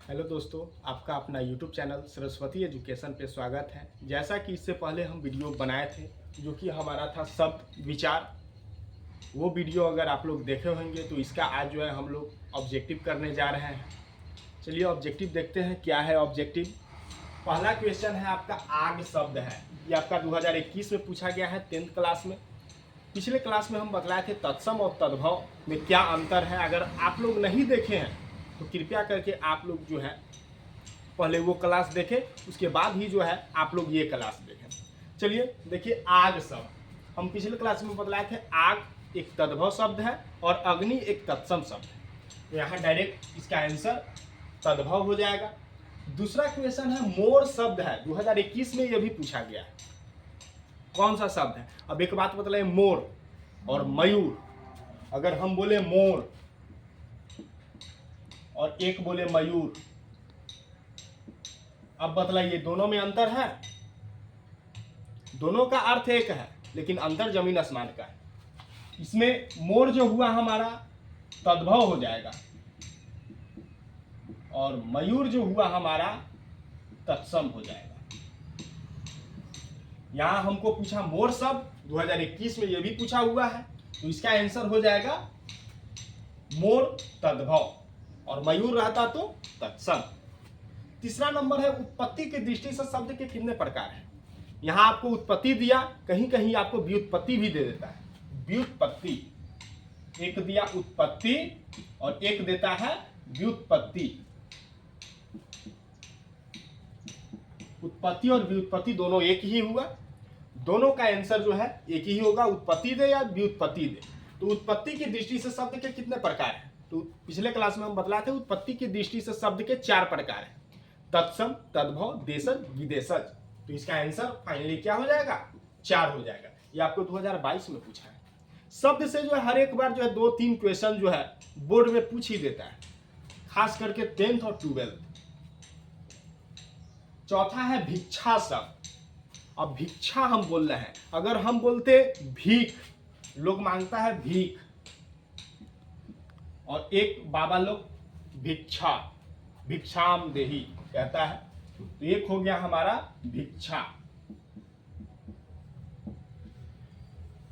Hello दोस्तों, आपका अपना यूट्यूब चैनल सरस्वती एजुकेशन पे स्वागत है। जैसा कि इससे पहले हम वीडियो बनाए थे जो कि हमारा था शब्द विचार, वो वीडियो अगर आप लोग देखे होंगे तो इसका आज जो है हम लोग ऑब्जेक्टिव करने जा रहे हैं। चलिए ऑब्जेक्टिव देखते हैं क्या है ऑब्जेक्टिव। पहला क्वेश्चन है आपका आग शब्द है। ये आपका 2021 में पूछा गया है 10th क्लास में। पिछले क्लास में हम बतलाए थे तत्सम और तद्भव में क्या अंतर है। अगर आप लोग नहीं देखे हैं तो कृपया करके आप लोग जो है पहले वो क्लास देखें, उसके बाद ही जो है आप लोग ये क्लास देखें। चलिए देखिए आग शब्द हम पिछले क्लास में बतलाए थे। आग एक तद्भव शब्द है और अग्नि एक तत्सम शब्द है। तो यहाँ डायरेक्ट इसका आंसर तद्भव हो जाएगा। दूसरा क्वेश्चन है मोर शब्द है, 2021 में ये भी पूछा गया है। कौन सा शब्द है? अब एक बात बतलाए, मोर और मयूर। अगर हम बोले मोर और एक बोले मयूर, अब बतलाइए दोनों में अंतर है? दोनों का अर्थ एक है लेकिन अंतर जमीन आसमान का है। इसमें मोर जो हुआ हमारा तद्भव हो जाएगा और मयूर जो हुआ हमारा तत्सम हो जाएगा। यहां हमको पूछा मोर शब्द 2021 में यह भी पूछा हुआ है, तो इसका आंसर हो जाएगा मोर तद्भव और मयूर रहता तो तत्सम। तीसरा नंबर है उत्पत्ति की दृष्टि से शब्द के कितने प्रकार हैं। यहां आपको उत्पत्ति दिया, कहीं कहीं आपको व्युत्पत्ति भी दे देता है। व्युत्पत्ति एक दिया उत्पत्ति और एक देता है व्युत्पत्ति। उत्पत्ति और व्युत्पत्ति दोनों एक ही हुआ, दोनों का आंसर जो है एक ही होगा, उत्पत्ति दे या व्युत्पत्ति दे। तो उत्पत्ति की दृष्टि से शब्द के कितने प्रकार हैं? तो पिछले क्लास में हम बतलाए थे उत्पत्ति की दृष्टि से शब्द के 4 प्रकार हैं, तत्सम, तद्भव, देशज, विदेशज। तो इसका आंसर फाइनली क्या हो जाएगा? 4 हो जाएगा। ये आपको 2022 में पूछा है। शब्द से जो है हर एक बार जो है 2-3 क्वेश्चन जो है बोर्ड में पूछ ही देता है, खास करके 10th और 12th। चौथा है भिक्षा शब्द। अब भिक्षा हम बोल रहे हैं, अगर हम बोलते भीख, लोग मांगता है भीख, और एक बाबा लोग भिक्षा, भिक्षाम देही कहता है, तो एक हो गया हमारा भिक्षा।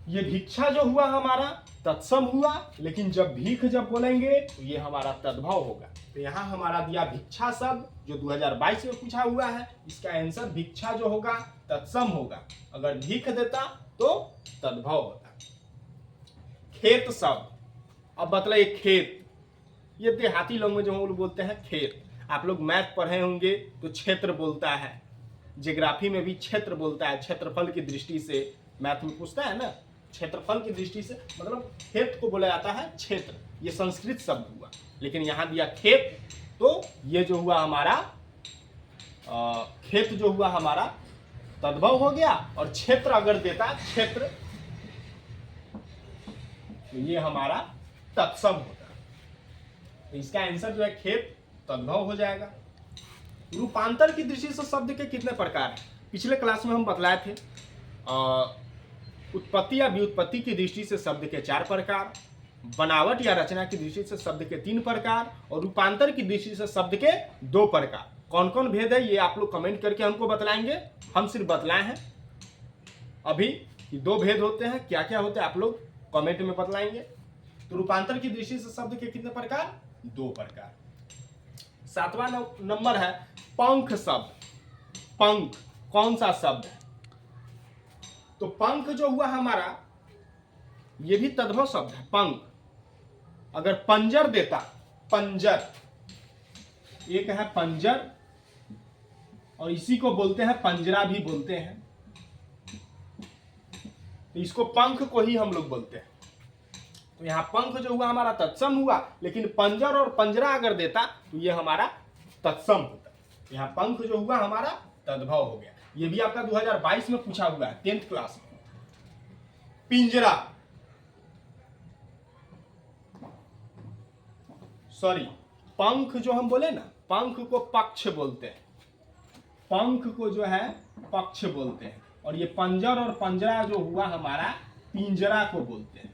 ये भिक्षा जो हुआ हमारा तत्सम हुआ, लेकिन जब भीख जब बोलेंगे तो ये हमारा तद्भव होगा। तो यहां हमारा दिया भिक्षा शब्द जो 2022 में पूछा हुआ है, इसका आंसर भिक्षा जो होगा तत्सम होगा, अगर भीख देता तो तद्भव होता। खेत शब्द, अब बतलाइए खेत, ये देहाती लैंग्वेज में हम लोग बोलते हैं खेत। आप लोग मैथ पढ़े होंगे तो क्षेत्र बोलता है, ज्योग्राफी में भी क्षेत्र बोलता है, क्षेत्रफल की दृष्टि से मैथ में पूछता है ना, क्षेत्रफल की दृष्टि से मतलब खेत को बोला जाता है क्षेत्र। ये संस्कृत शब्द हुआ, लेकिन यहां दिया खेत, तो ये जो हुआ हमारा खेत जो हुआ हमारा तद्भव हो गया, और क्षेत्र अगर देता क्षेत्र तो ये हमारा तत्सम होता। तो इसका आंसर जो है खेत तद्भव हो जाएगा। रूपांतर की दृष्टि से शब्द के कितने प्रकार हैं? पिछले क्लास में हम बतलाए थे उत्पत्ति या व्युत्पत्ति की दृष्टि से शब्द के 4 प्रकार, बनावट या रचना की दृष्टि से शब्द के 3 प्रकार, और रूपांतर की दृष्टि से शब्द के 2 प्रकार। कौन कौन भेद है ये आप लोग कमेंट करके हमको बतलाएंगे। हम सिर्फ बतलाए हैं अभी कि 2 भेद होते हैं, क्या क्या होते हैं आप लोग कमेंट में बतलाएंगे। तो रूपांतर की दृष्टि से शब्द के कितने प्रकार? 2 प्रकार। 7वां नंबर है पंख शब्द। पंख कौन सा शब्द है? तो पंख जो हुआ हमारा ये भी तद्भव शब्द है। पंख अगर पंजर देता, पंजर एक है पंजर, और इसी को बोलते हैं पंजरा भी बोलते हैं, तो इसको पंख को ही हम लोग बोलते हैं। तो यहां पंख जो हुआ हमारा तत्सम हुआ, लेकिन पंजर और पंजरा अगर देता तो ये हमारा तत्सम होता। यहां पंख जो हुआ हमारा तद्भव हो गया। ये भी आपका 2022 में पूछा हुआ है 10th क्लास में। पिंजरा, सॉरी, पंख जो हम बोले ना, पंख को पक्ष बोलते हैं, पंख को जो है पक्ष बोलते हैं, और ये पंजर और पंजरा जो हुआ हमारा पिंजरा को बोलते हैं,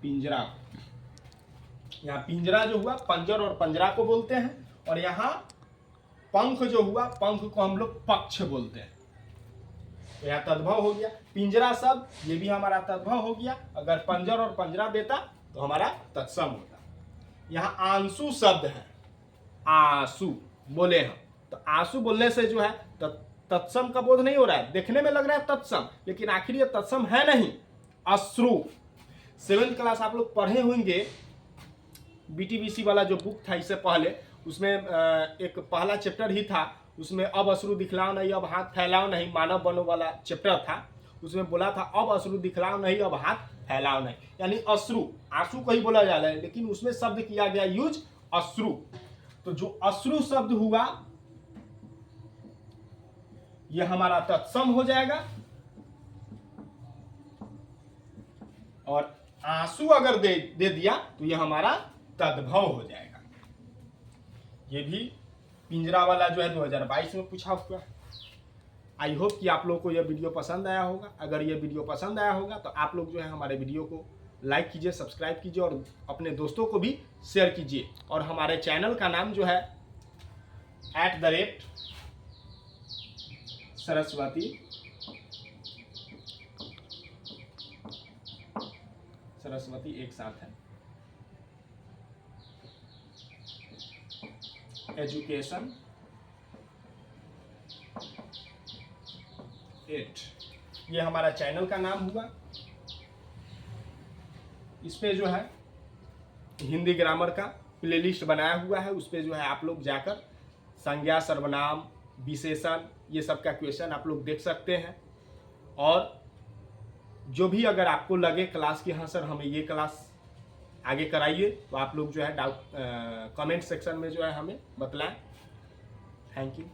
पिंजरा। यहाँ पिंजरा जो हुआ पंजर और पंजरा को बोलते हैं, और यहाँ पंख जो हुआ पंख को हम लोग पक्ष बोलते हैं। तो यहाँ तद्भव हो गया पिंजरा शब्द, ये भी हमारा तद्भव हो गया। अगर पंजर और पंजरा देता तो हमारा तत्सम होता। यहाँ आंसू शब्द है, आंसू बोले हम, तो आंसू बोलने से जो है तत्सम का बोध नहीं हो रहा है। देखने में लग रहा है तत्सम, लेकिन आखिर ये तत्सम है नहीं, अश्रु। 7th क्लास आप लोग पढ़े होंगे, बीटीबीसी वाला जो बुक था इससे पहले, उसमें एक पहला चैप्टर ही था, उसमें अब अश्रु दिखलाओ नहीं अब हाथ फैलाओ नहीं, मानव बनो वाला चैप्टर था। उसमें बोला था अब अश्रु दिखलाओ नहीं अब हाथ फैलाओ नहीं, यानी अश्रु, आंसू को ही बोला जा रहा है, लेकिन उसमें शब्द किया गया यूज अश्रु। तो जो अश्रु शब्द हुआ यह हमारा तत्सम हो जाएगा, और आंसू अगर दे दिया तो यह हमारा तद्भव हो जाएगा। ये भी पिंजरा वाला जो है 2022 में पूछा हुआ है। आई होप कि आप लोगों को यह वीडियो पसंद आया होगा। अगर ये वीडियो पसंद आया होगा तो आप लोग जो है हमारे वीडियो को लाइक कीजिए, सब्सक्राइब कीजिए और अपने दोस्तों को भी शेयर कीजिए। और हमारे चैनल का नाम जो है सरस्वती एक साथ है एजुकेशन 8, ये हमारा चैनल का नाम हुआ। इस पे जो है हिंदी ग्रामर का प्लेलिस्ट बनाया हुआ है, उस पे जो है आप लोग जाकर संज्ञा, सर्वनाम, विशेषण, ये सब का क्वेश्चन आप लोग देख सकते हैं। और जो भी अगर आपको लगे क्लास की हाँ सर हमें ये क्लास आगे कराइए, तो आप लोग जो है कमेंट सेक्शन में जो है हमें बतलाएं। Thank you.